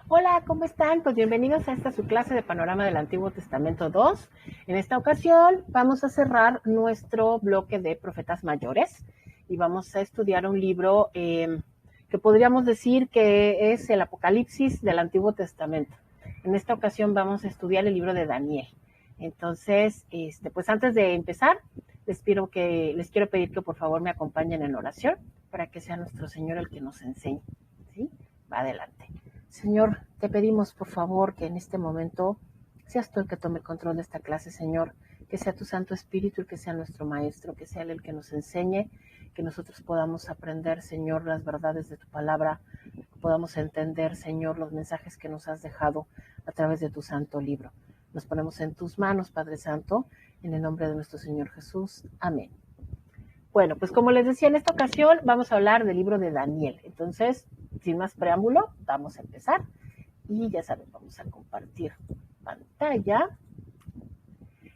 Hola, ¿cómo están? Pues bienvenidos a esta su clase de Panorama del Antiguo Testamento 2. En esta ocasión vamos a cerrar nuestro bloque de profetas mayores y vamos a estudiar un libro que podríamos decir que es el Apocalipsis del Antiguo Testamento. En esta ocasión vamos a estudiar el libro de Daniel. Entonces, pues antes de empezar, les quiero pedir que por favor me acompañen en oración para que sea nuestro Señor el que nos enseñe. ¿Sí? Va adelante. Señor, te pedimos por favor que en este momento seas tú el que tome control de esta clase, Señor, que sea tu Santo Espíritu el que sea nuestro Maestro, que sea Él el que nos enseñe, que nosotros podamos aprender, Señor, las verdades de tu palabra, que podamos entender, Señor, los mensajes que nos has dejado a través de tu santo libro. Nos ponemos en tus manos, Padre Santo, en el nombre de nuestro Señor Jesús. Amén. Bueno, pues como les decía, en esta ocasión vamos a hablar del libro de Daniel. Entonces, sin más preámbulo, vamos a empezar. Y ya saben, vamos a compartir pantalla.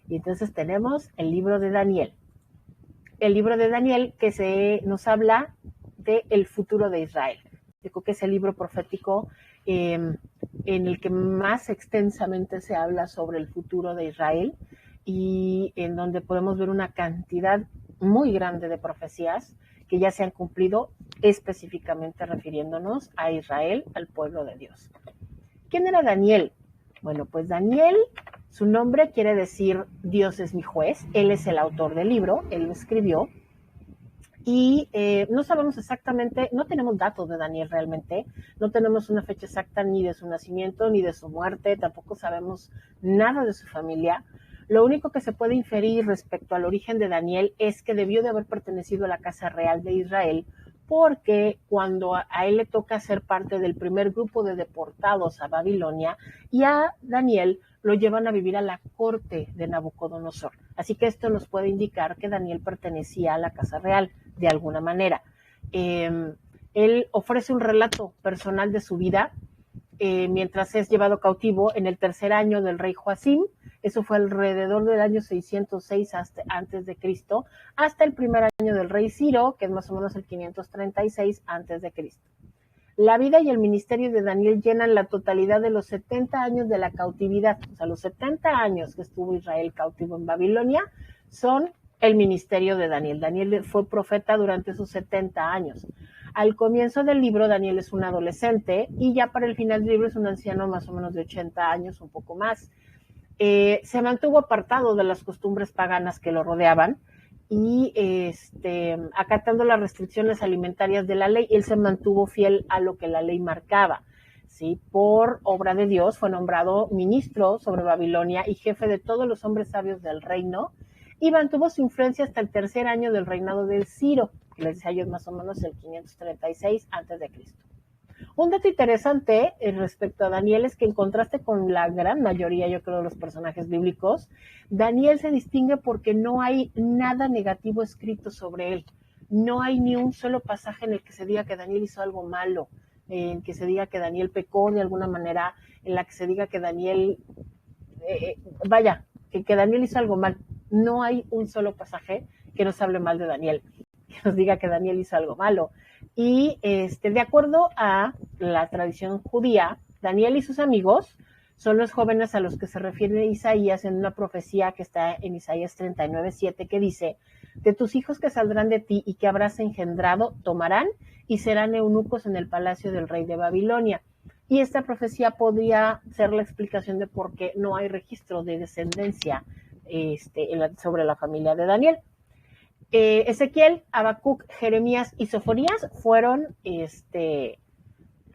Y entonces tenemos el libro de Daniel. El libro de Daniel que nos habla del futuro de Israel. Yo creo que es el libro profético en el que más extensamente se habla sobre el futuro de Israel y en donde podemos ver una cantidad muy grande de profecías que ya se han cumplido, específicamente refiriéndonos a Israel, al pueblo de Dios. ¿Quién era Daniel? Bueno, pues Daniel, su nombre quiere decir Dios es mi juez. Él es el autor del libro, él lo escribió. Y no sabemos exactamente, no tenemos datos de Daniel realmente, no tenemos una fecha exacta ni de su nacimiento ni de su muerte, tampoco sabemos nada de su familia. Lo único que se puede inferir respecto al origen de Daniel es que debió de haber pertenecido a la Casa Real de Israel, porque cuando a él le toca ser parte del primer grupo de deportados a Babilonia, y a Daniel lo llevan a vivir a la corte de Nabucodonosor. Así que esto nos puede indicar que Daniel pertenecía a la Casa Real de alguna manera. Él ofrece un relato personal de su vida mientras es llevado cautivo en el tercer año del rey Joacim. Eso fue alrededor del año 606 antes de Cristo, hasta el primer año del rey Ciro, que es más o menos el 536 antes de Cristo. La vida y el ministerio de Daniel llenan la totalidad de los 70 años de la cautividad. O sea, los 70 años que estuvo Israel cautivo en Babilonia son el ministerio de Daniel. Daniel fue profeta durante esos 70 años. Al comienzo del libro, Daniel es un adolescente y ya para el final del libro es un anciano más o menos de 80 años, un poco más. Se mantuvo apartado de las costumbres paganas que lo rodeaban y acatando las restricciones alimentarias de la ley, él se mantuvo fiel a lo que la ley marcaba. ¿Sí? Por obra de Dios fue nombrado ministro sobre Babilonia y jefe de todos los hombres sabios del reino, y mantuvo su influencia hasta el tercer año del reinado de Ciro, que les decía yo es más o menos el 536 antes de Cristo. Un dato interesante respecto a Daniel es que en contraste con la gran mayoría, yo creo, de los personajes bíblicos, Daniel se distingue porque no hay nada negativo escrito sobre él. No hay ni un solo pasaje en el que se diga que Daniel hizo algo malo, en que se diga que Daniel pecó de alguna manera, en la que se diga que Daniel, que Daniel hizo algo mal. No hay un solo pasaje que nos hable mal de Daniel, que nos diga que Daniel hizo algo malo. Y de acuerdo a la tradición judía, Daniel y sus amigos son los jóvenes a los que se refiere Isaías en una profecía que está en Isaías 39:7, que dice: de tus hijos que saldrán de ti y que habrás engendrado, tomarán y serán eunucos en el palacio del rey de Babilonia. Y esta profecía podría ser la explicación de por qué no hay registro de descendencia sobre la familia de Daniel. Ezequiel, Habacuc, Jeremías y Sofonías fueron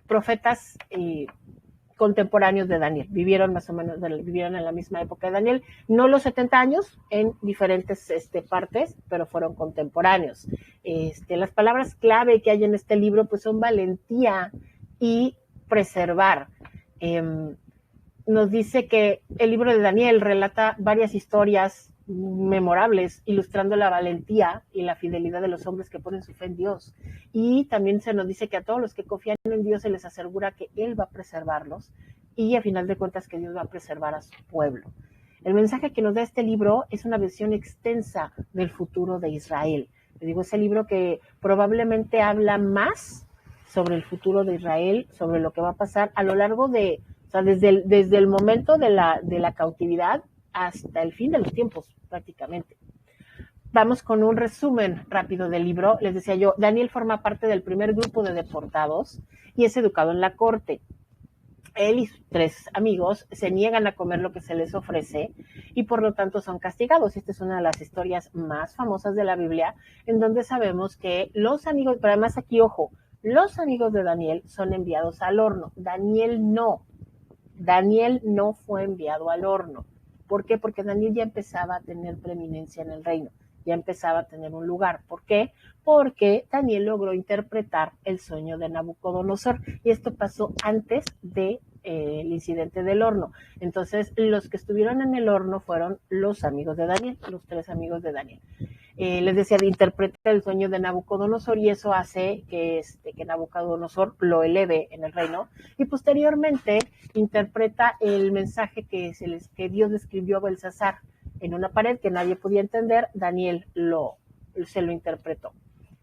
profetas contemporáneos de Daniel. Vivieron más o menos, vivieron en la misma época de Daniel, no los 70 años, en diferentes partes, pero fueron contemporáneos. Las palabras clave que hay en este libro pues son valentía y preservar. Nos dice que el libro de Daniel relata varias historias memorables, ilustrando la valentía y la fidelidad de los hombres que ponen su fe en Dios. Y también se nos dice que a todos los que confían en Dios se les asegura que Él va a preservarlos y a final de cuentas que Dios va a preservar a su pueblo. El mensaje que nos da este libro es una visión extensa del futuro de Israel. Les digo, ese libro que probablemente habla más sobre el futuro de Israel, sobre lo que va a pasar a lo largo de, o sea, desde el momento de la cautividad hasta el fin de los tiempos, prácticamente. Vamos con un resumen rápido del libro. Les decía yo, Daniel forma parte del primer grupo de deportados y es educado en la corte. Él y sus 3 amigos se niegan a comer lo que se les ofrece y por lo tanto son castigados. Esta es una de las historias más famosas de la Biblia, en donde sabemos que los amigos, pero además aquí, ojo, los amigos de Daniel son enviados al horno. Daniel no fue enviado al horno. ¿Por qué? Porque Daniel ya empezaba a tener preeminencia en el reino, ya empezaba a tener un lugar. ¿Por qué? Porque Daniel logró interpretar el sueño de Nabucodonosor y esto pasó antes de el incidente del horno. Entonces, los que estuvieron en el horno fueron los amigos de Daniel, los 3 amigos de Daniel. Les decía, interpreta el sueño de Nabucodonosor y eso hace que Nabucodonosor lo eleve en el reino y posteriormente interpreta el mensaje que Dios le escribió a Belsasar en una pared que nadie podía entender. Daniel se lo interpretó.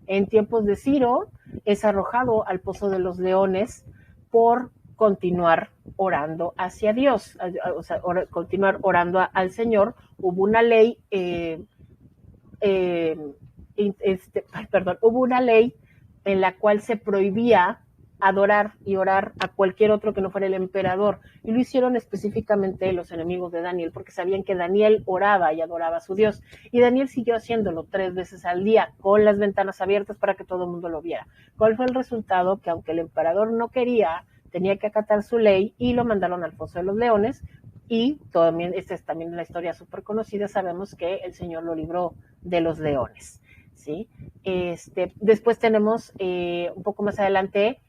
En tiempos de Ciro es arrojado al pozo de los leones por continuar orando hacia Dios, o sea, continuar orando al Señor. Hubo una ley, hubo una ley en la cual se prohibía adorar y orar a cualquier otro que no fuera el emperador, y lo hicieron específicamente los enemigos de Daniel, porque sabían que Daniel oraba y adoraba a su Dios, y Daniel siguió haciéndolo 3 veces al día, con las ventanas abiertas para que todo el mundo lo viera. ¿Cuál fue el resultado? Que aunque el emperador no quería, tenía que acatar su ley, y lo mandaron al foso de los leones, y también, esta es también una historia súper conocida, sabemos que el Señor lo libró de los leones, ¿sí? Después tenemos, un poco más adelante,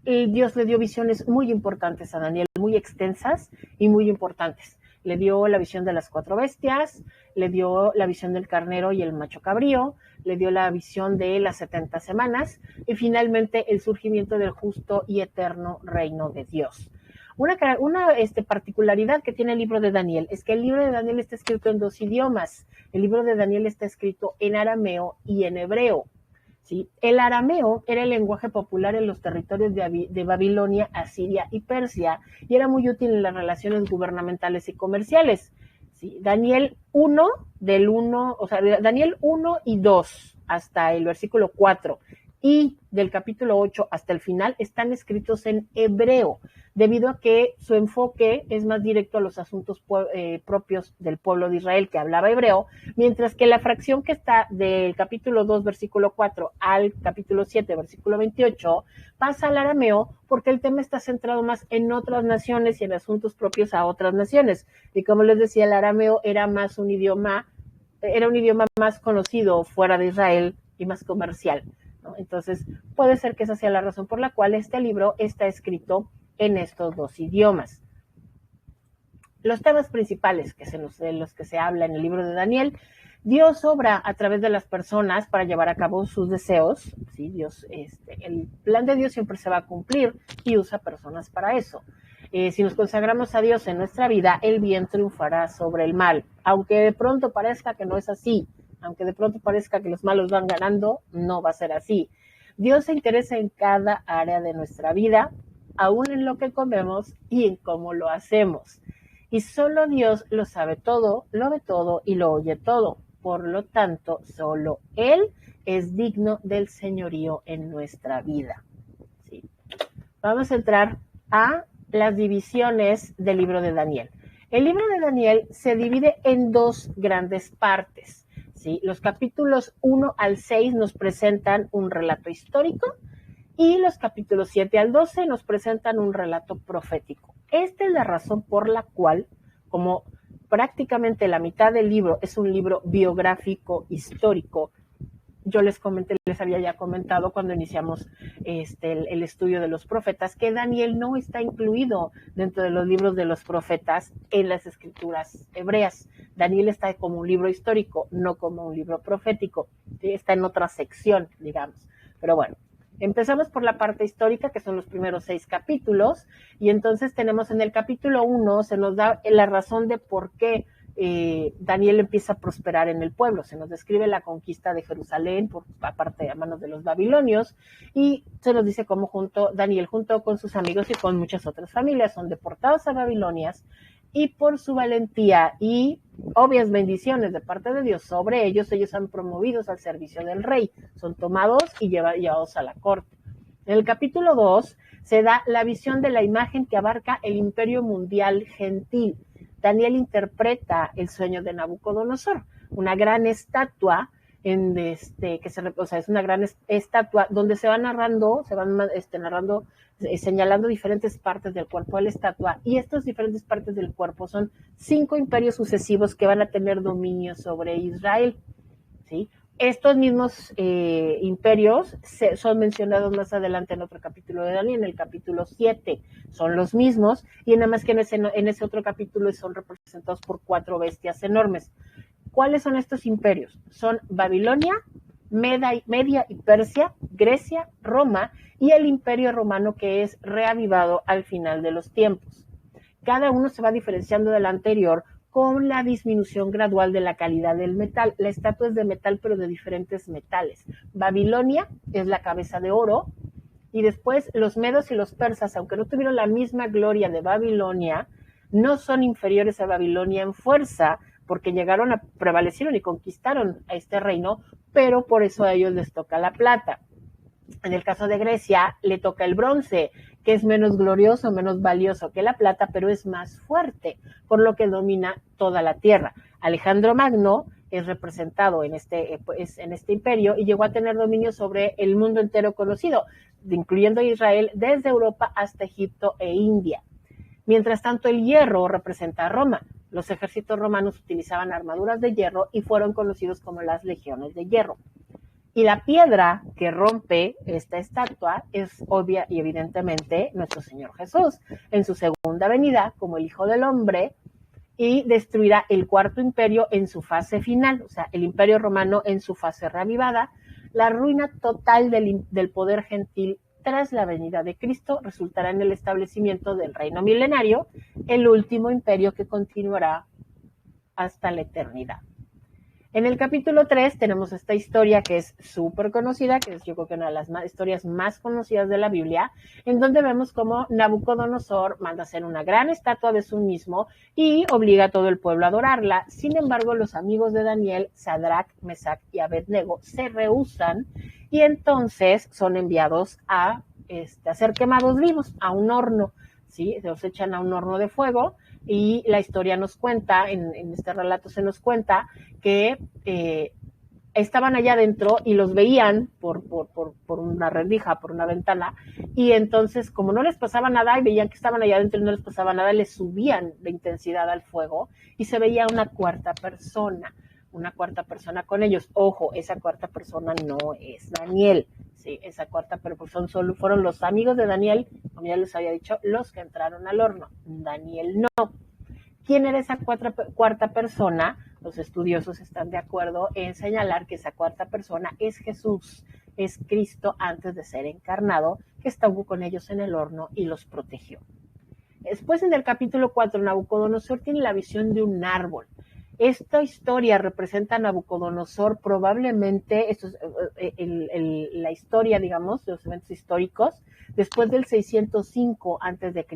Dios le dio visiones muy importantes a Daniel, muy extensas y muy importantes. Le dio la visión de las 4 bestias, le dio la visión del carnero y el macho cabrío, le dio la visión de las 70 semanas y finalmente el surgimiento del justo y eterno reino de Dios. Una particularidad que tiene el libro de Daniel es que el libro de Daniel está escrito en 2 idiomas. El libro de Daniel está escrito en arameo y en hebreo. ¿Sí? El arameo era el lenguaje popular en los territorios de Babilonia, Asiria y Persia, y era muy útil en las relaciones gubernamentales y comerciales. ¿Sí? Daniel 1 y 2 hasta el versículo 4 y del capítulo 8 hasta el final están escritos en hebreo, debido a que su enfoque es más directo a los asuntos propios del pueblo de Israel que hablaba hebreo, mientras que la fracción que está del capítulo 2, versículo 4 al capítulo 7, versículo 28, pasa al arameo porque el tema está centrado más en otras naciones y en asuntos propios a otras naciones. Y como les decía, el arameo era un idioma más conocido fuera de Israel y más comercial, ¿no? Entonces, puede ser que esa sea la razón por la cual este libro está escrito en estos 2 idiomas. Los temas principales de los que se habla en el libro de Daniel: Dios obra a través de las personas para llevar a cabo sus deseos, ¿sí? El plan de Dios siempre se va a cumplir y usa personas para eso. Si nos consagramos a Dios en nuestra vida, el bien triunfará sobre el mal. Aunque de pronto parezca que no es así, aunque de pronto parezca que los malos van ganando, no va a ser así. Dios se interesa en cada área de nuestra vida, aún en lo que comemos y en cómo lo hacemos. Y solo Dios lo sabe todo, lo ve todo y lo oye todo. Por lo tanto, solo Él es digno del señorío en nuestra vida. ¿Sí? Vamos a entrar a las divisiones del libro de Daniel. El libro de Daniel se divide en 2 grandes partes, ¿sí? Los capítulos 1 al 6 nos presentan un relato histórico y los capítulos 7 al 12 nos presentan un relato profético. Esta es la razón por la cual, como prácticamente la mitad del libro es un libro biográfico histórico, yo les había ya comentado cuando iniciamos el estudio de los profetas, que Daniel no está incluido dentro de los libros de los profetas en las escrituras hebreas. Daniel está como un libro histórico, no como un libro profético. ¿Sí? Está en otra sección, digamos. Pero bueno, empezamos por la parte histórica, que son los primeros 6 capítulos, y entonces tenemos en el capítulo 1, se nos da la razón de por qué Daniel empieza a prosperar en el pueblo. Se nos describe la conquista de Jerusalén por parte a manos de los babilonios y se nos dice cómo Daniel junto con sus amigos y con muchas otras familias son deportados a Babilonia y por su valentía y obvias bendiciones de parte de Dios sobre ellos son promovidos al servicio del rey, son tomados y llevados a la corte. En el capítulo 2 se da la visión de la imagen que abarca el imperio mundial gentil. Daniel interpreta el sueño de Nabucodonosor, una gran estatua es una gran estatua donde se van narrando, señalando diferentes partes del cuerpo de la estatua, y estas diferentes partes del cuerpo son 5 imperios sucesivos que van a tener dominio sobre Israel, ¿sí? Estos mismos imperios son mencionados más adelante en otro capítulo de Daniel, en el capítulo 7. Son los mismos, y nada más que en ese otro capítulo son representados por 4 bestias enormes. ¿Cuáles son estos imperios? Son Babilonia, Media y Persia, Grecia, Roma y el imperio romano, que es reavivado al final de los tiempos. Cada uno se va diferenciando del anterior con la disminución gradual de la calidad del metal. La estatua es de metal, pero de diferentes metales. Babilonia es la cabeza de oro, y después los medos y los persas, aunque no tuvieron la misma gloria de Babilonia, no son inferiores a Babilonia en fuerza, porque prevalecieron y conquistaron a este reino, pero por eso a ellos les toca la plata. En el caso de Grecia, le toca el bronce, que es menos glorioso, menos valioso que la plata, pero es más fuerte, por lo que domina toda la tierra. Alejandro Magno es representado en este imperio y llegó a tener dominio sobre el mundo entero conocido, incluyendo Israel, desde Europa hasta Egipto e India. Mientras tanto, el hierro representa a Roma. Los ejércitos romanos utilizaban armaduras de hierro y fueron conocidos como las legiones de hierro. Y la piedra que rompe esta estatua es obvia y evidentemente nuestro Señor Jesús, en su segunda venida como el Hijo del Hombre, y destruirá el cuarto imperio en su fase final, o sea, el imperio romano en su fase reavivada. La ruina total del poder gentil tras la venida de Cristo resultará en el establecimiento del reino milenario, el último imperio que continuará hasta la eternidad. En el capítulo 3 tenemos esta historia que es súper conocida, que es yo creo que una de las historias más conocidas de la Biblia, en donde vemos cómo Nabucodonosor manda hacer una gran estatua de sí mismo y obliga a todo el pueblo a adorarla. Sin embargo, los amigos de Daniel, Sadrach, Mesach y Abednego, se rehúsan y entonces son enviados a ser quemados vivos a un horno, ¿sí? Se los echan a un horno de fuego. Y la historia nos cuenta, en este relato se nos cuenta que estaban allá adentro y los veían por una rendija, por una ventana, y entonces como no les pasaba nada y veían que estaban allá adentro y no les pasaba nada, les subían la intensidad al fuego y se veía una cuarta persona con ellos. Ojo, esa cuarta persona no es Daniel, sí, esa cuarta persona fueron los amigos de Daniel, como ya les había dicho, los que entraron al horno. Daniel no. ¿Quién era esa cuarta persona? Los estudiosos están de acuerdo en señalar que esa cuarta persona es Jesús, es Cristo antes de ser encarnado, que estuvo con ellos en el horno y los protegió. Después, en el capítulo 4, Nabucodonosor tiene la visión de un árbol. Esta historia representa a Nabucodonosor, probablemente, esto es la historia, digamos, de los eventos históricos, después del 605 a.C.,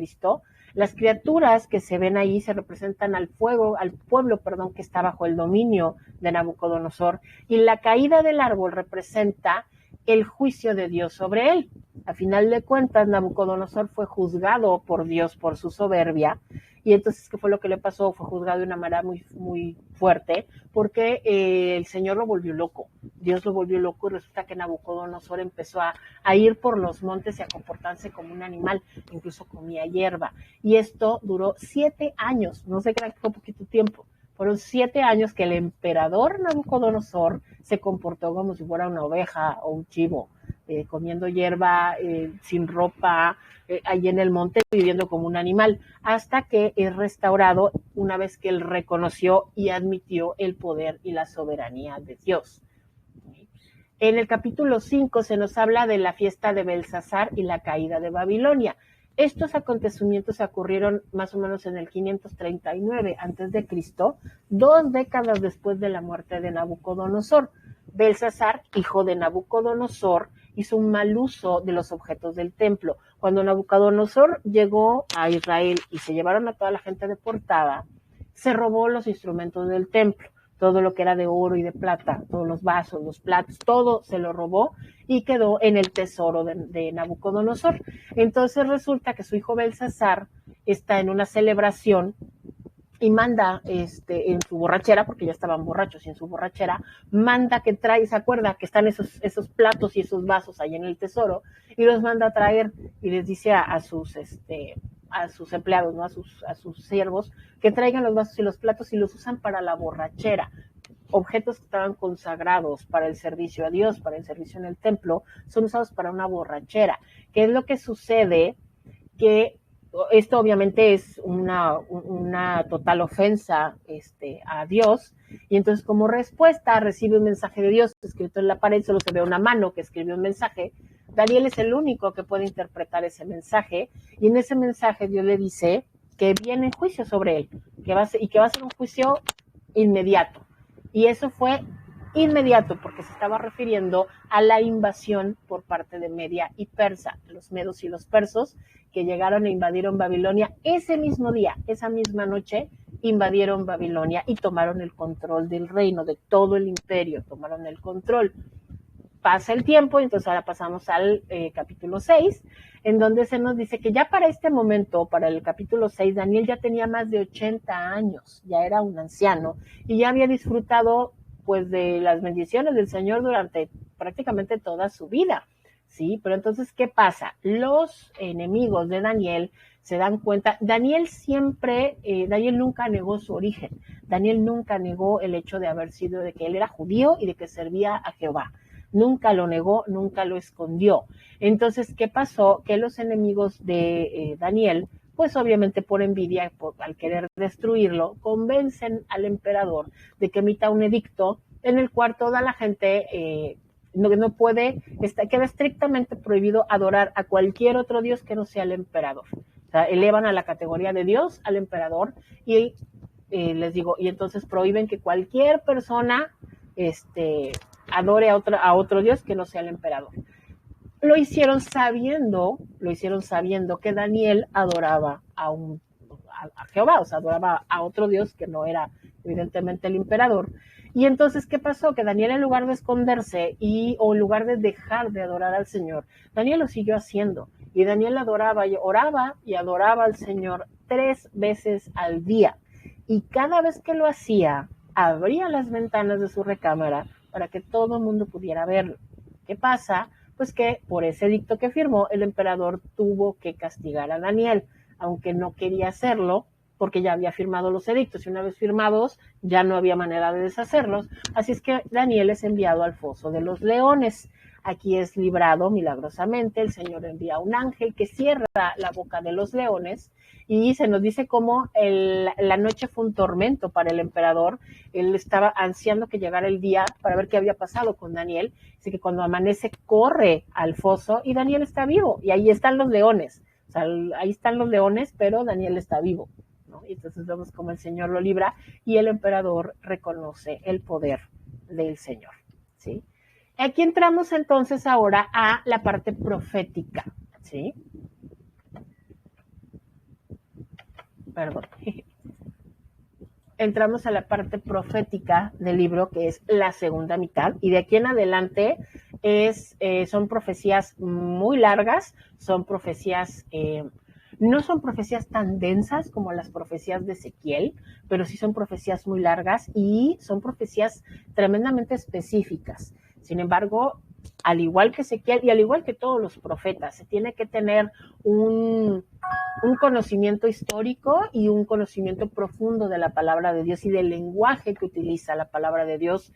las criaturas que se ven ahí se representan al pueblo, que está bajo el dominio de Nabucodonosor, y la caída del árbol representa el juicio de Dios sobre él. A final de cuentas, Nabucodonosor fue juzgado por Dios por su soberbia, y entonces, ¿qué fue lo que le pasó? Fue juzgado de una manera muy, muy fuerte, porque el Señor lo volvió loco, Dios lo volvió loco, y resulta que Nabucodonosor empezó a ir por los montes y a comportarse como un animal, incluso comía hierba, y esto duró 7 años, no se crean que fue poquito tiempo, fueron 7 años que el emperador Nabucodonosor se comportó como si fuera una oveja o un chivo, comiendo hierba, sin ropa, allí en el monte, viviendo como un animal, hasta que es restaurado una vez que él reconoció y admitió el poder y la soberanía de Dios. En el capítulo 5 se nos habla de la fiesta de Belsasar y la caída de Babilonia. Estos acontecimientos ocurrieron más o menos en el 539 a.C., 2 décadas después de la muerte de Nabucodonosor. Belsasar, hijo de Nabucodonosor, hizo un mal uso de los objetos del templo. Cuando Nabucodonosor llegó a Israel y se llevaron a toda la gente deportada, se robó los instrumentos del templo, todo lo que era de oro y de plata, todos los vasos, los platos, todo se lo robó y quedó en el tesoro de Nabucodonosor. Entonces resulta que su hijo Belsasar está en una celebración y manda en su borrachera, porque ya estaban borrachos, y en su borrachera manda que trae, se acuerda que están esos platos y esos vasos ahí en el tesoro, y los manda a traer y les dice a sus empleados, ¿no? a sus siervos, que traigan los vasos y los platos y los usan para la borrachera. Objetos que estaban consagrados para el servicio a Dios, para el servicio en el templo, son usados para una borrachera. ¿Qué es lo que sucede? Que esto obviamente es una total ofensa a Dios, y entonces como respuesta recibe un mensaje de Dios escrito en la pared, solo se ve una mano que escribió un mensaje. Daniel es el único que puede interpretar ese mensaje, y en ese mensaje Dios le dice que viene juicio sobre él, que va a ser un juicio inmediato, y eso fue inmediato porque se estaba refiriendo a la invasión por parte de Media y Persa, los medos y los persos, que llegaron e invadieron Babilonia ese mismo día, esa misma noche, invadieron Babilonia y tomaron el control del reino, de todo el imperio, tomaron el control. Pasa el tiempo, y entonces ahora pasamos al capítulo 6, en donde se nos dice que ya para este momento, para el capítulo 6, Daniel ya tenía más de 80 años, ya era un anciano, y ya había disfrutado pues de las bendiciones del Señor durante prácticamente toda su vida. ¿Sí? Pero entonces, ¿qué pasa? Los enemigos de Daniel se dan cuenta. Daniel nunca negó su origen. Daniel nunca negó el hecho de que él era judío y de que servía a Jehová. Nunca lo negó, nunca lo escondió. Entonces, ¿qué pasó? Que los enemigos de Daniel, pues obviamente por envidia, al querer destruirlo, convencen al emperador de que emita un edicto en el cual toda la gente no puede, queda estrictamente prohibido adorar a cualquier otro dios que no sea el emperador. O sea, elevan a la categoría de Dios al emperador y les digo, y entonces prohíben que cualquier persona adore a otro dios que no sea el emperador. Lo hicieron sabiendo que Daniel adoraba a Jehová, o sea, adoraba a otro dios que no era evidentemente el emperador. Y entonces, ¿qué pasó? Que Daniel, en lugar de esconderse o en lugar de dejar de adorar al Señor, Daniel lo siguió haciendo. Y Daniel oraba y adoraba al Señor 3 veces al día. Y cada vez que lo hacía, abría las ventanas de su recámara para que todo el mundo pudiera verlo. ¿Qué pasa? Pues que por ese edicto que firmó, el emperador tuvo que castigar a Daniel, aunque no quería hacerlo, porque ya había firmado los edictos, y una vez firmados ya no había manera de deshacerlos. Así es que Daniel es enviado al foso de los leones. Aquí es librado milagrosamente, el Señor envía un ángel que cierra la boca de los leones, y se nos dice cómo la noche fue un tormento para el emperador. Él estaba ansiando que llegara el día para ver qué había pasado con Daniel, así que cuando amanece corre al foso y Daniel está vivo, y ahí están los leones. O sea, ahí están los leones, pero Daniel está vivo, ¿no? Y entonces vemos cómo el Señor lo libra y el emperador reconoce el poder del Señor, ¿sí? Aquí entramos entonces ahora a la parte profética, ¿sí? Perdón. Entramos a la parte profética del libro, que es la segunda mitad, y de aquí en adelante son profecías muy largas, son profecías, no son profecías tan densas como las profecías de Ezequiel, pero sí son profecías muy largas y son profecías tremendamente específicas. Sin embargo, al igual que Ezequiel y al igual que todos los profetas, se tiene que tener un conocimiento histórico y un conocimiento profundo de la palabra de Dios y del lenguaje que utiliza la palabra de Dios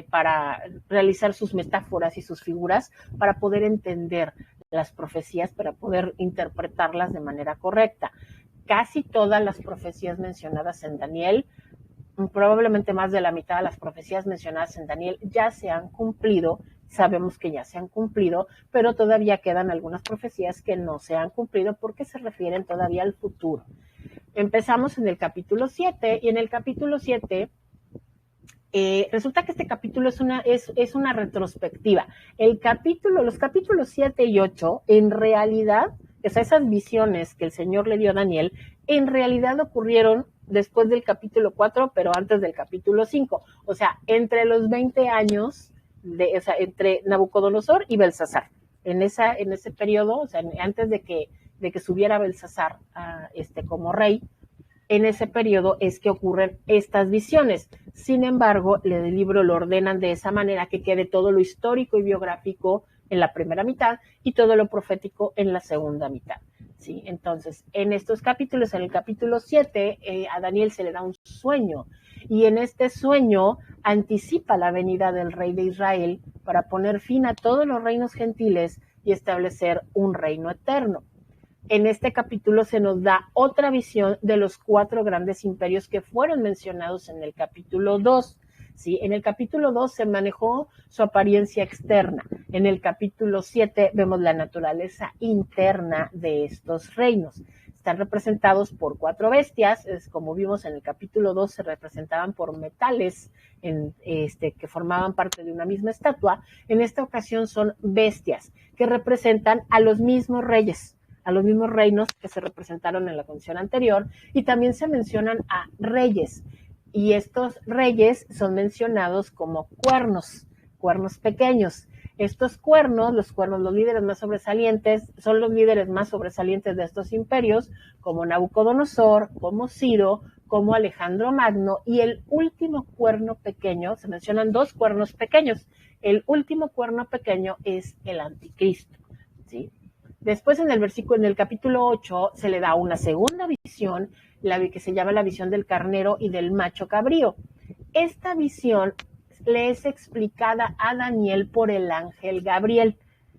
para realizar sus metáforas y sus figuras, para poder entender las profecías, para poder interpretarlas de manera correcta. Casi todas las profecías mencionadas en Daniel, probablemente más de la mitad de las profecías mencionadas en Daniel, ya se han cumplido sabemos que ya se han cumplido, pero todavía quedan algunas profecías que no se han cumplido porque se refieren todavía al futuro. Empezamos en el capítulo 7 y en el capítulo 7 resulta que este capítulo es una retrospectiva. Los capítulos 7 y 8, en realidad, esas visiones que el Señor le dio a Daniel, en realidad ocurrieron después del capítulo 4, pero antes del capítulo 5. O sea, entre los 20 años, entre Nabucodonosor y Belsasar. En ese periodo, o sea, antes de que subiera Belsasar como rey, en ese periodo es que ocurren estas visiones. Sin embargo, el libro lo ordenan de esa manera que quede todo lo histórico y biográfico en la primera mitad y todo lo profético en la segunda mitad. ¿Sí? Entonces, en estos capítulos, en el capítulo 7, a Daniel se le da un sueño y en este sueño anticipa la venida del rey de Israel para poner fin a todos los reinos gentiles y establecer un reino eterno. En este capítulo se nos da otra visión de los 4 grandes imperios que fueron mencionados en el capítulo 2. ¿Sí? En el capítulo 2 se manejó su apariencia externa. En el capítulo 7 vemos la naturaleza interna de estos reinos. Están representados por 4 bestias, como vimos en el capítulo 2 se representaban por metales que formaban parte de una misma estatua. En esta ocasión son bestias que representan a los mismos reyes, a los mismos reinos que se representaron en la condición anterior, y también se mencionan a reyes, y estos reyes son mencionados como cuernos pequeños. Estos cuernos, los líderes más sobresalientes, son los líderes más sobresalientes de estos imperios, como Nabucodonosor, como Ciro, como Alejandro Magno, y el último cuerno pequeño, se mencionan 2 cuernos pequeños, el último cuerno pequeño es el anticristo, ¿sí? Después en el capítulo 8 se le da una segunda visión, que se llama la visión del carnero y del macho cabrío. Esta visión le es explicada a Daniel por el ángel Gabriel.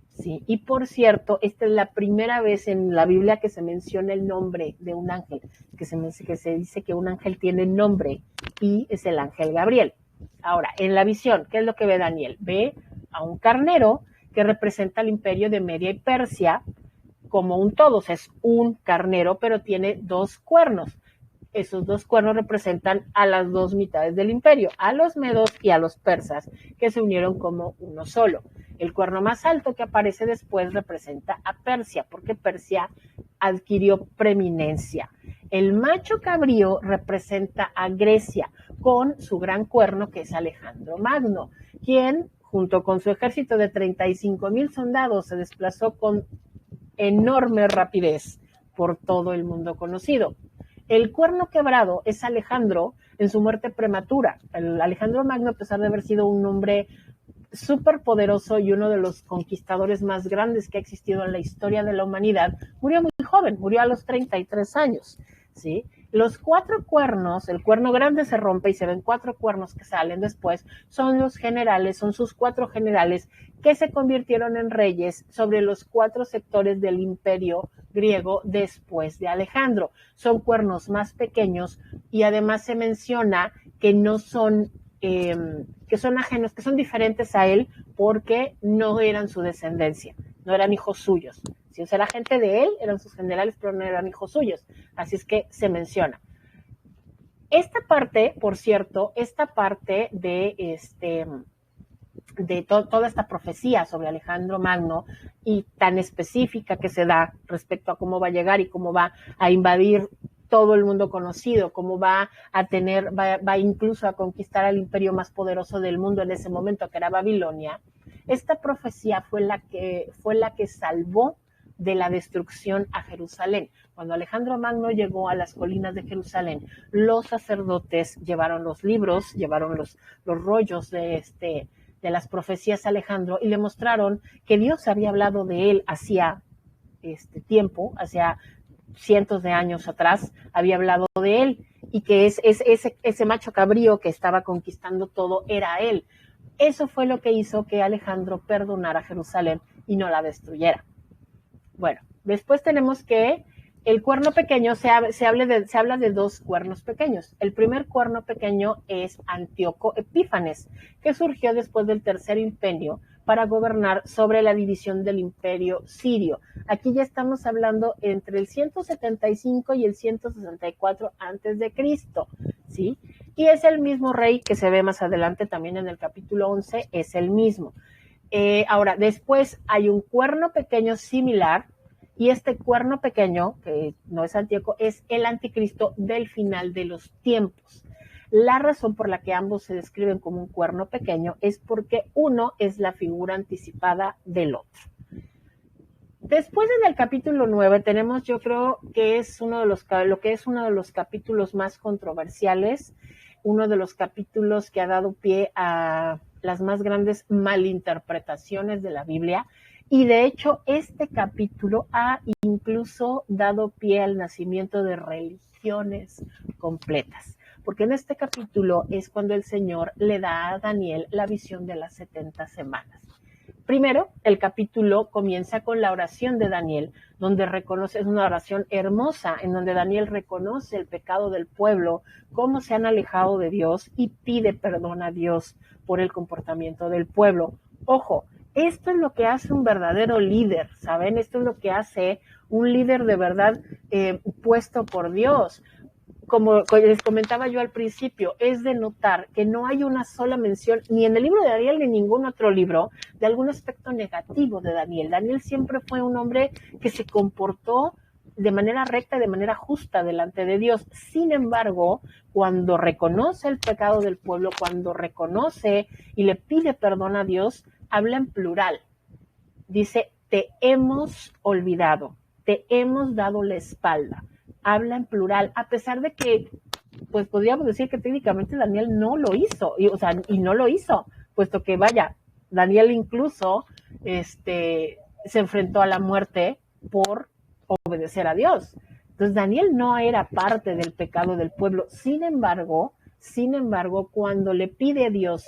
Sí, y por cierto, esta es la primera vez en la Biblia que se menciona el nombre de un ángel, que se dice que un ángel tiene nombre y es el ángel Gabriel. Ahora, en la visión, ¿qué es lo que ve Daniel? Ve a un carnero que representa el imperio de Media y Persia como un todo, o sea, es un carnero, pero tiene 2 cuernos. Esos 2 cuernos representan a las 2 mitades del imperio, a los medos y a los persas, que se unieron como uno solo. El cuerno más alto que aparece después representa a Persia, porque Persia adquirió preeminencia. El macho cabrío representa a Grecia, con su gran cuerno que es Alejandro Magno, quien junto con su ejército de 35,000 soldados se desplazó con enorme rapidez por todo el mundo conocido. El cuerno quebrado es Alejandro en su muerte prematura. Alejandro Magno, a pesar de haber sido un hombre súper poderoso y uno de los conquistadores más grandes que ha existido en la historia de la humanidad, murió muy joven, murió a los 33 años, ¿sí? Los 4 cuernos, el cuerno grande se rompe y se ven 4 cuernos que salen después, son los generales, son sus 4 generales que se convirtieron en reyes sobre los 4 sectores del imperio griego después de Alejandro. Son cuernos más pequeños y además se menciona que no son, que son ajenos, que son diferentes a él porque no eran su descendencia, no eran hijos suyos. Si era gente de él, eran sus generales, pero no eran hijos suyos. Así es que se menciona. Esta parte, por cierto, toda esta profecía sobre Alejandro Magno y tan específica que se da respecto a cómo va a llegar y cómo va a invadir todo el mundo conocido, cómo va incluso a conquistar al imperio más poderoso del mundo en ese momento, que era Babilonia. Esta profecía fue la que salvó de la destrucción a Jerusalén. Cuando Alejandro Magno llegó a las colinas de Jerusalén, los sacerdotes llevaron los libros, llevaron los rollos de las profecías a Alejandro y le mostraron que Dios había hablado de él hacía tiempo, hacía cientos de años atrás, había hablado de él y que ese macho cabrío que estaba conquistando todo era él. Eso fue lo que hizo que Alejandro perdonara Jerusalén y no la destruyera. Bueno, después tenemos que el cuerno pequeño, se habla de 2 cuernos pequeños. El primer cuerno pequeño es Antíoco Epífanes, que surgió después del Tercer Imperio para gobernar sobre la división del imperio sirio. Aquí ya estamos hablando entre el 175 y el 164 antes de Cristo, ¿sí? Y es el mismo rey que se ve más adelante también en el capítulo 11, es el mismo. Ahora, después hay un cuerno pequeño similar, y este cuerno pequeño, que no es Antíoco, es el anticristo del final de los tiempos. La razón por la que ambos se describen como un cuerno pequeño es porque uno es la figura anticipada del otro. Después en el capítulo 9 tenemos, yo creo que es uno de los capítulos más controversiales, uno de los capítulos que ha dado pie a las más grandes malinterpretaciones de la Biblia, y de hecho este capítulo ha incluso dado pie al nacimiento de religiones completas, porque en este capítulo es cuando el Señor le da a Daniel la visión de las 70 semanas. Primero, el capítulo comienza con la oración de Daniel, donde reconoce, es una oración hermosa, en donde Daniel reconoce el pecado del pueblo, cómo se han alejado de Dios y pide perdón a Dios por el comportamiento del pueblo. Ojo, esto es lo que hace un verdadero líder, ¿saben? Esto es lo que hace un líder de verdad puesto por Dios. Como les comentaba yo al principio, es de notar que no hay una sola mención, ni en el libro de Daniel ni en ningún otro libro, de algún aspecto negativo de Daniel. Daniel siempre fue un hombre que se comportó de manera recta y de manera justa delante de Dios. Sin embargo, cuando reconoce el pecado del pueblo, cuando reconoce y le pide perdón a Dios, habla en plural. Dice, te hemos olvidado, te hemos dado la espalda. Habla en plural, a pesar de que, pues podríamos decir que técnicamente Daniel no lo hizo, y no lo hizo, puesto que vaya, Daniel incluso se enfrentó a la muerte por obedecer a Dios. Entonces Daniel no era parte del pecado del pueblo. Sin embargo, cuando le pide a Dios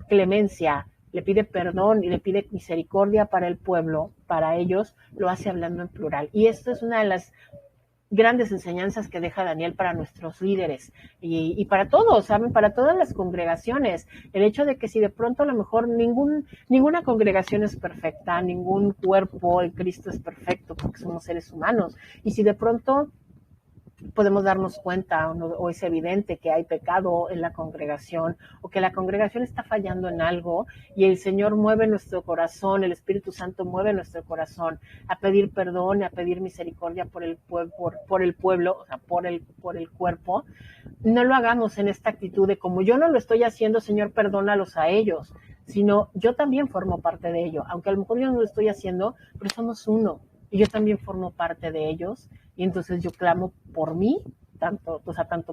clemencia, le pide perdón y le pide misericordia para el pueblo, para ellos, lo hace hablando en plural. Y esto es una de las grandes enseñanzas que deja Daniel para nuestros líderes y para todos, ¿saben? Para todas las congregaciones. El hecho de que si de pronto a lo mejor ninguna congregación es perfecta, ningún cuerpo en Cristo es perfecto porque somos seres humanos. Y si de pronto podemos darnos cuenta o es evidente que hay pecado en la congregación o que la congregación está fallando en algo y el Señor mueve nuestro corazón, el Espíritu Santo mueve nuestro corazón a pedir perdón, a pedir misericordia por el pueblo, o sea, por el cuerpo, no lo hagamos en esta actitud de como yo no lo estoy haciendo, Señor, perdónalos a ellos, sino yo también formo parte de ello, aunque a lo mejor yo no lo estoy haciendo, pero somos uno y yo también formo parte de ellos. Y entonces yo clamo por mí, tanto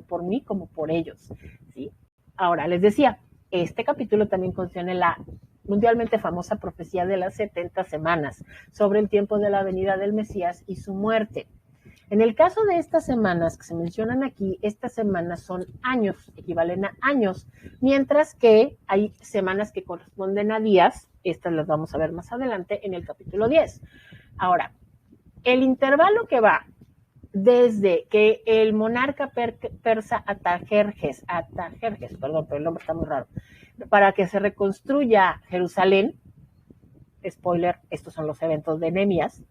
por mí como por ellos, ¿sí? Ahora, les decía, este capítulo también contiene la mundialmente famosa profecía de las 70 semanas sobre el tiempo de la venida del Mesías y su muerte. En el caso de estas semanas que se mencionan aquí, estas semanas son años, equivalen a años, mientras que hay semanas que corresponden a días, estas las vamos a ver más adelante en el capítulo 10. Ahora, el intervalo que va desde que el monarca persa Artajerjes, perdón, pero el nombre está muy raro, para que se reconstruya Jerusalén, spoiler, estos son los eventos de Nehemías,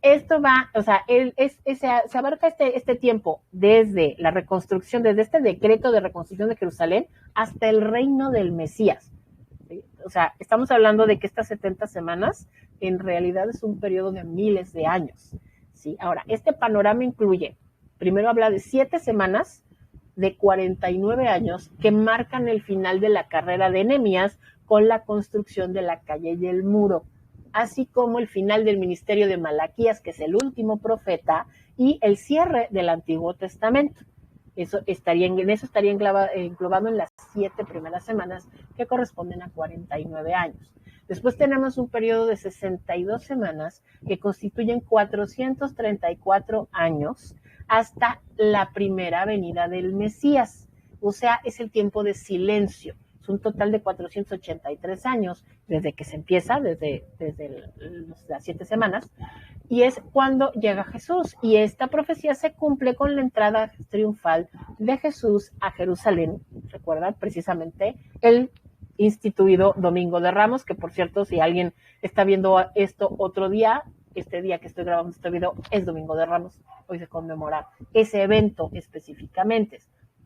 esto va, o sea, se abarca este tiempo desde la reconstrucción, desde este decreto de reconstrucción de Jerusalén hasta el reino del Mesías. ¿Sí? O sea, estamos hablando de que estas 70 semanas en realidad es un periodo de miles de años. ¿Sí? Ahora, este panorama incluye, primero habla de 7 semanas de 49 años que marcan el final de la carrera de Nehemías con la construcción de la calle y el muro, así como el final del ministerio de Malaquías, que es el último profeta, y el cierre del Antiguo Testamento. Eso estaría englobado en las 7 primeras semanas que corresponden a 49 años. Después tenemos un periodo de 62 semanas que constituyen 434 años hasta la primera venida del Mesías. O sea, es el tiempo de silencio. Es un total de 483 años desde que se empieza, desde las 7 semanas, y es cuando llega Jesús. Y esta profecía se cumple con la entrada triunfal de Jesús a Jerusalén. ¿Recuerdan? Precisamente el instituido Domingo de Ramos, que por cierto, si alguien está viendo esto otro día, este día que estoy grabando este video es Domingo de Ramos, hoy se conmemora ese evento específicamente.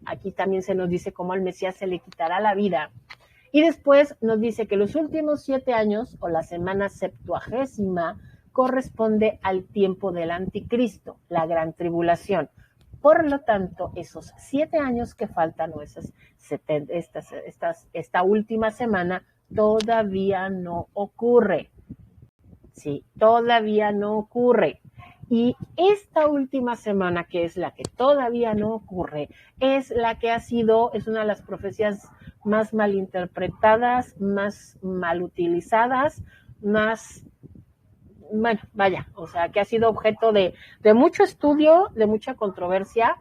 Aquí también se nos dice cómo al Mesías se le quitará la vida. Y después nos dice que los últimos 7 años, o la semana 70, corresponde al tiempo del anticristo, la gran tribulación. Por lo tanto, esos 7 años que faltan, o esta última semana, todavía no ocurre. Sí, todavía no ocurre. Y esta última semana, que es la que todavía no ocurre, es la que es una de las profecías más malinterpretadas, más mal utilizadas, que ha sido objeto de mucho estudio, de mucha controversia,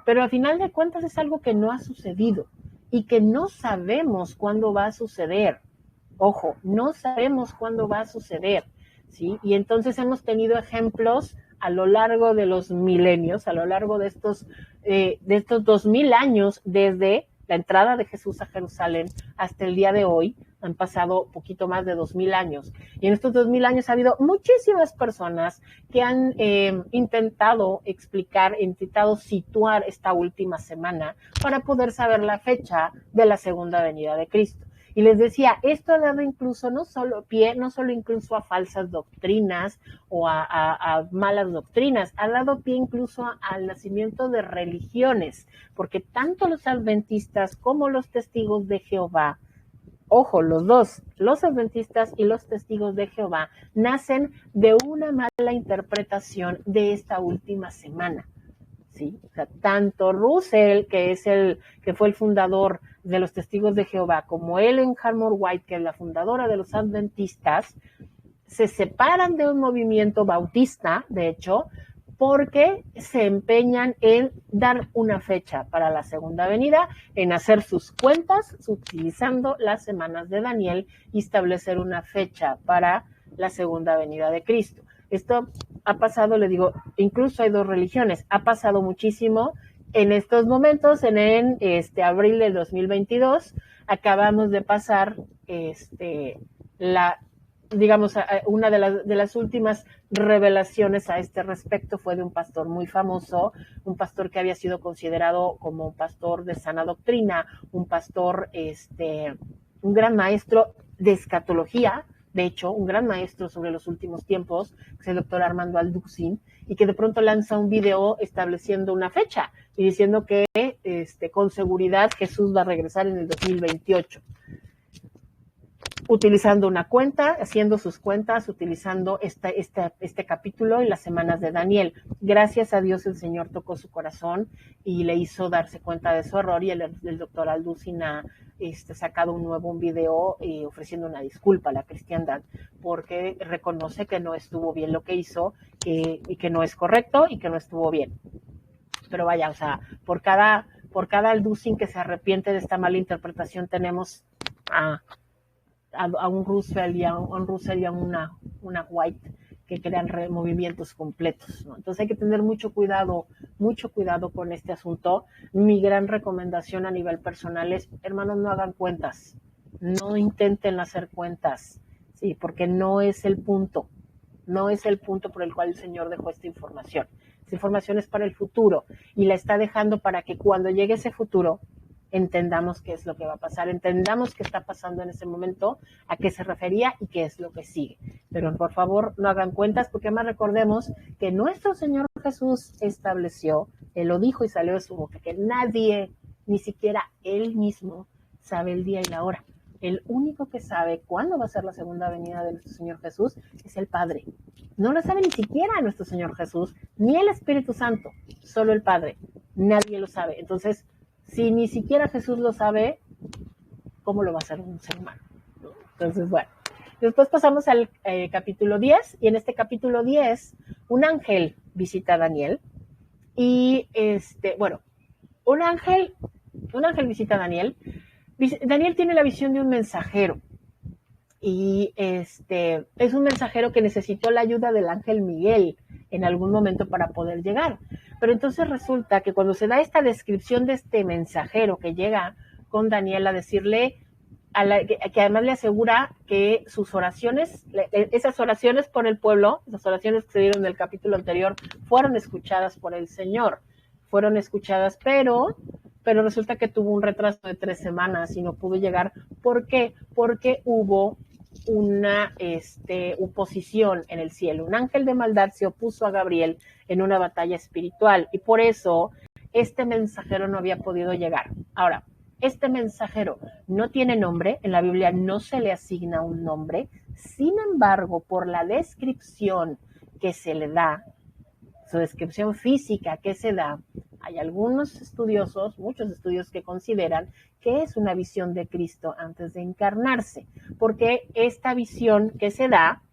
pero al final de cuentas es algo que no ha sucedido y que no sabemos cuándo va a suceder. Ojo, no sabemos cuándo va a suceder, ¿sí? Y entonces hemos tenido ejemplos a lo largo de los milenios, a lo largo de estos 2000 años, desde la entrada de Jesús a Jerusalén hasta el día de hoy. Han pasado poquito más de 2000 años. Y en estos 2000 años ha habido muchísimas personas que han intentado explicar, intentado situar esta última semana para poder saber la fecha de la segunda venida de Cristo. Y les decía, esto ha dado incluso no solo incluso a falsas doctrinas o a malas doctrinas, ha dado pie incluso al nacimiento de religiones, porque tanto los adventistas como los testigos de Jehová, ojo, los dos, los adventistas y los testigos de Jehová, nacen de una mala interpretación de esta última semana. ¿Sí? O sea, tanto Russell, que fue el fundador de los Testigos de Jehová, como Ellen Harmon White, que es la fundadora de los Adventistas, se separan de un movimiento bautista, de hecho, porque se empeñan en dar una fecha para la segunda venida, en hacer sus cuentas utilizando las semanas de Daniel y establecer una fecha para la segunda venida de Cristo. Esto ha pasado, le digo, incluso hay 2 religiones, ha pasado muchísimo en estos momentos. En abril del 2022 acabamos de pasar una de las últimas revelaciones a este respecto fue de un pastor muy famoso, un pastor que había sido considerado como un pastor de sana doctrina, un pastor, un gran maestro de escatología, de hecho, un gran maestro sobre los últimos tiempos, que es el doctor Armando Alducin, y que de pronto lanza un video estableciendo una fecha y diciendo que con seguridad Jesús va a regresar en el 2028. Utilizando una cuenta, haciendo sus cuentas, utilizando este capítulo y las semanas de Daniel. Gracias a Dios el Señor tocó su corazón y le hizo darse cuenta de su error, y el doctor Alducin ha sacado un video ofreciendo una disculpa a la cristiandad, porque reconoce que no estuvo bien lo que hizo y que no es correcto y que no estuvo bien. Pero vaya, o sea, por cada Alducin que se arrepiente de esta mala interpretación, tenemos a un Russell y a una White que crean movimientos completos, ¿no? Entonces hay que tener mucho cuidado con este asunto. Mi gran recomendación a nivel personal es, hermanos, no hagan cuentas, no intenten hacer cuentas, sí, porque no es el punto por el cual el Señor dejó esta información. Esta información es para el futuro y la está dejando para que cuando llegue ese futuro entendamos qué es lo que va a pasar, entendamos qué está pasando en ese momento, a qué se refería y qué es lo que sigue. Pero por favor no hagan cuentas, porque además recordemos que nuestro Señor Jesús estableció, Él lo dijo y salió de su boca, que nadie, ni siquiera Él mismo, sabe el día y la hora. El único que sabe cuándo va a ser la segunda venida de nuestro Señor Jesús es el Padre. No lo sabe ni siquiera nuestro Señor Jesús, ni el Espíritu Santo, solo el Padre. Nadie lo sabe. Entonces, si ni siquiera Jesús lo sabe, ¿cómo lo va a hacer un ser humano? Entonces, bueno. Después pasamos al capítulo 10, y en este capítulo 10, un ángel visita a Daniel, y un ángel visita a Daniel. Daniel tiene la visión de un mensajero, y es un mensajero que necesitó la ayuda del ángel Miguel en algún momento para poder llegar. Pero entonces resulta que cuando se da esta descripción de este mensajero que llega con Daniel a decirle que además le asegura que sus oraciones, esas oraciones por el pueblo, las oraciones que se dieron en el capítulo anterior, fueron escuchadas por el Señor, fueron escuchadas, pero resulta que tuvo un retraso de 3 semanas y no pudo llegar. ¿Por qué? Porque hubo una oposición en el cielo. Un ángel de maldad se opuso a Gabriel en una batalla espiritual y por eso este mensajero no había podido llegar. Ahora, este mensajero no tiene nombre, en la Biblia no se le asigna un nombre, sin embargo, por la descripción que se le da, su descripción física que se da, hay algunos estudiosos, muchos estudios que consideran que es una visión de Cristo antes de encarnarse, porque esta visión que se da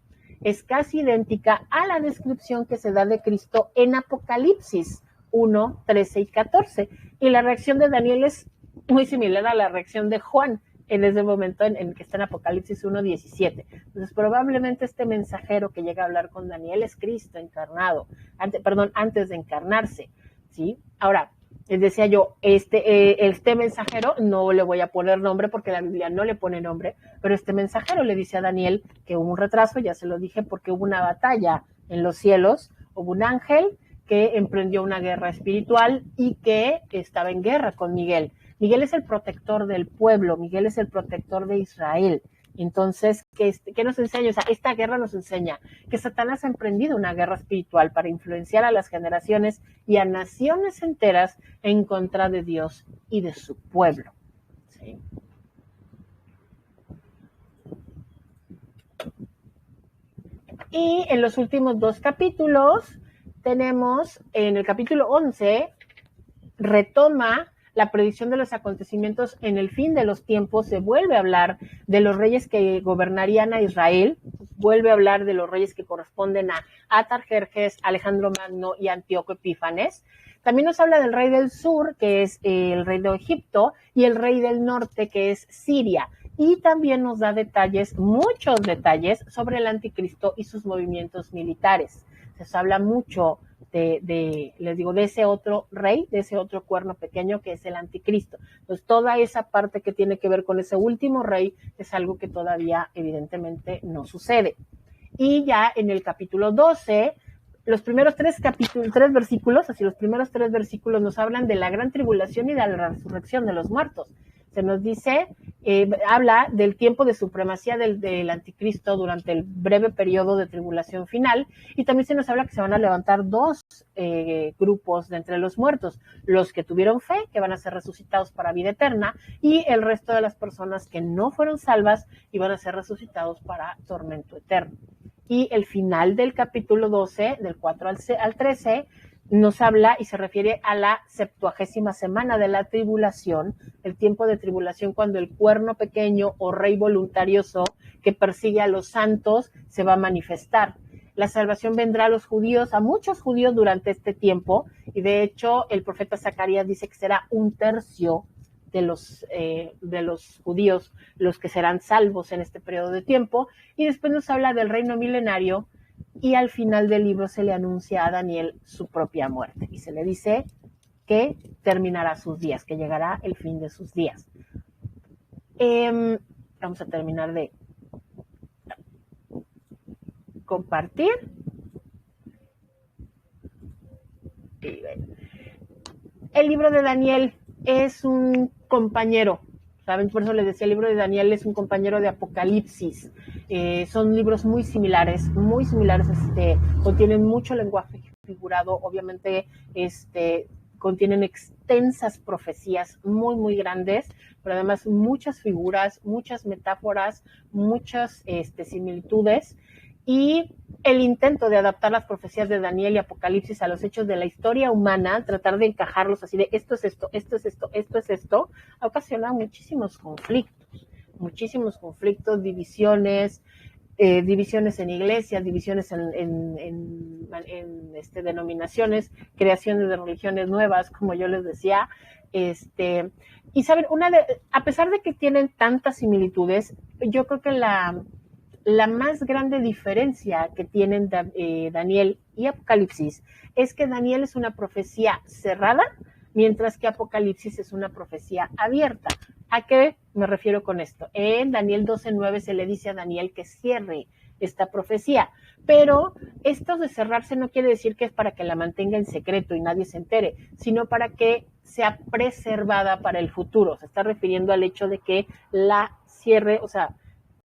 es casi idéntica a la descripción que se da de Cristo en Apocalipsis 1, 13 y 14. Y la reacción de Daniel es muy similar a la reacción de Juan en ese momento en el que está en Apocalipsis 1, 17. Entonces, probablemente este mensajero que llega a hablar con Daniel es Cristo encarnado, antes de encarnarse, ¿sí? Ahora, les decía yo, este mensajero no le voy a poner nombre porque la Biblia no le pone nombre, pero este mensajero le dice a Daniel que hubo un retraso, ya se lo dije, porque hubo una batalla en los cielos, hubo un ángel que emprendió una guerra espiritual y que estaba en guerra con Miguel. Miguel es el protector del pueblo, Miguel es el protector de Israel. Entonces, ¿qué nos enseña? O sea, esta guerra nos enseña que Satanás ha emprendido una guerra espiritual para influenciar a las generaciones y a naciones enteras en contra de Dios y de su pueblo. ¿Sí? Y en los últimos 2 capítulos tenemos, en el capítulo 11, retoma la predicción de los acontecimientos en el fin de los tiempos, se vuelve a hablar de los reyes que gobernarían a Israel, vuelve a hablar de los reyes que corresponden a Atarjerjes, Alejandro Magno y Antíoco Epífanes. También nos habla del rey del sur, que es el rey de Egipto, y el rey del norte, que es Siria. Y también nos da detalles, muchos detalles, sobre el anticristo y sus movimientos militares. Se habla mucho de ese otro rey, de ese otro cuerno pequeño que es el anticristo. Entonces, toda esa parte que tiene que ver con ese último rey es algo que todavía evidentemente no sucede. Y ya en el capítulo 12, los primeros 3 versículos, así los primeros 3 versículos nos hablan de la gran tribulación y de la resurrección de los muertos. Se nos dice, habla del tiempo de supremacía del anticristo durante el breve periodo de tribulación final, y también se nos habla que se van a levantar 2 grupos de entre los muertos, los que tuvieron fe, que van a ser resucitados para vida eterna, y el resto de las personas que no fueron salvas y van a ser resucitados para tormento eterno. Y el final del capítulo 12, del 4 al 13, nos habla y se refiere a la 70ª semana de la tribulación, el tiempo de tribulación cuando el cuerno pequeño o rey voluntarioso que persigue a los santos se va a manifestar. La salvación vendrá a los judíos, a muchos judíos durante este tiempo, y de hecho el profeta Zacarías dice que será 1/3 de los judíos los que serán salvos en este periodo de tiempo, y después nos habla del reino milenario, y al final del libro se le anuncia a Daniel su propia muerte y se le dice que terminará sus días, que llegará el fin de sus días. Vamos a terminar de compartir. El libro de Daniel es un compañero, ¿saben? Por eso les decía, el libro de Daniel es un compañero de Apocalipsis. Son libros muy similares, contienen mucho lenguaje figurado, obviamente contienen extensas profecías muy, muy grandes, pero además muchas figuras, muchas metáforas, muchas similitudes, y el intento de adaptar las profecías de Daniel y Apocalipsis a los hechos de la historia humana, tratar de encajarlos así de esto es esto, esto es esto, esto es esto, ha ocasionado muchísimos conflictos, divisiones en iglesias, divisiones en denominaciones, creaciones de religiones nuevas, como yo les decía, y saben, a pesar de que tienen tantas similitudes, yo creo que la más grande diferencia que tienen Daniel y Apocalipsis es que Daniel es una profecía cerrada, mientras que Apocalipsis es una profecía abierta. ¿A qué me refiero con esto? En Daniel 12:9 se le dice a Daniel que cierre esta profecía, pero esto de cerrarse no quiere decir que es para que la mantenga en secreto y nadie se entere, sino para que sea preservada para el futuro. Se está refiriendo al hecho de que la cierre, o sea,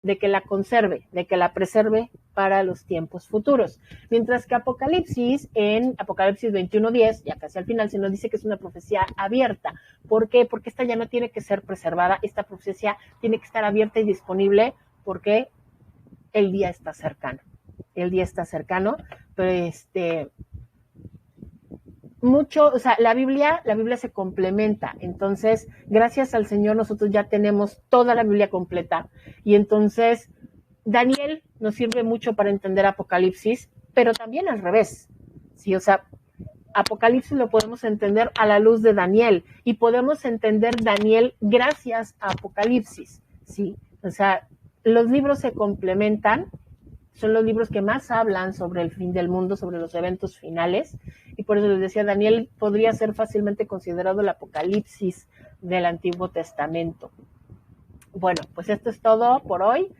de que la conserve, de que la preserve para los tiempos futuros. Mientras que Apocalipsis, en Apocalipsis 21:10, ya casi al final, se nos dice que es una profecía abierta. ¿Por qué? Porque esta ya no tiene que ser preservada, esta profecía tiene que estar abierta y disponible porque el día está cercano. El día está cercano, pero mucho, o sea, la Biblia se complementa. Entonces, gracias al Señor, nosotros ya tenemos toda la Biblia completa. Y entonces, Daniel nos sirve mucho para entender Apocalipsis, pero también al revés. Sí, o sea, Apocalipsis lo podemos entender a la luz de Daniel y podemos entender Daniel gracias a Apocalipsis. Sí, o sea, los libros se complementan. Son los libros que más hablan sobre el fin del mundo, sobre los eventos finales, y por eso les decía, Daniel podría ser fácilmente considerado el Apocalipsis del Antiguo Testamento. Bueno, pues esto es todo por hoy.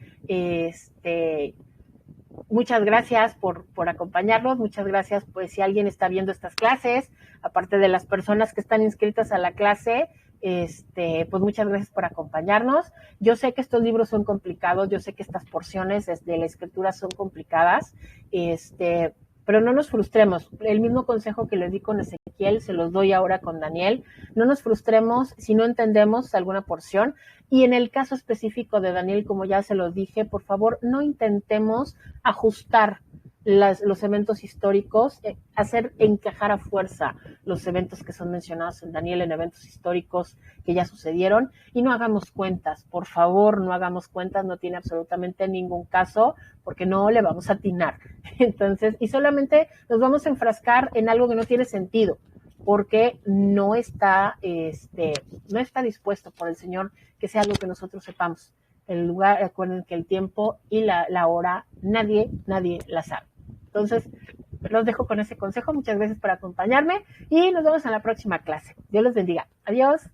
Muchas gracias por acompañarnos, muchas gracias pues si alguien está viendo estas clases, aparte de las personas que están inscritas a la clase, pues muchas gracias por acompañarnos. Yo sé que estos libros son complicados, yo sé que estas porciones de la escritura son complicadas, pero no nos frustremos. El mismo consejo que les di con Ezequiel se los doy ahora con Daniel. No nos frustremos si no entendemos alguna porción. Y en el caso específico de Daniel, como ya se los dije, por favor, no intentemos ajustar los eventos históricos, hacer encajar a fuerza los eventos que son mencionados en Daniel en eventos históricos que ya sucedieron, y no hagamos cuentas, por favor, no hagamos cuentas, no tiene absolutamente ningún caso, porque no le vamos a atinar. Entonces, y solamente nos vamos a enfrascar en algo que no tiene sentido, porque no está dispuesto por el Señor que sea algo que nosotros sepamos. El lugar, recuerden que el tiempo y la hora, nadie la sabe. Entonces, los dejo con ese consejo. Muchas gracias por acompañarme y nos vemos en la próxima clase. Dios los bendiga. Adiós.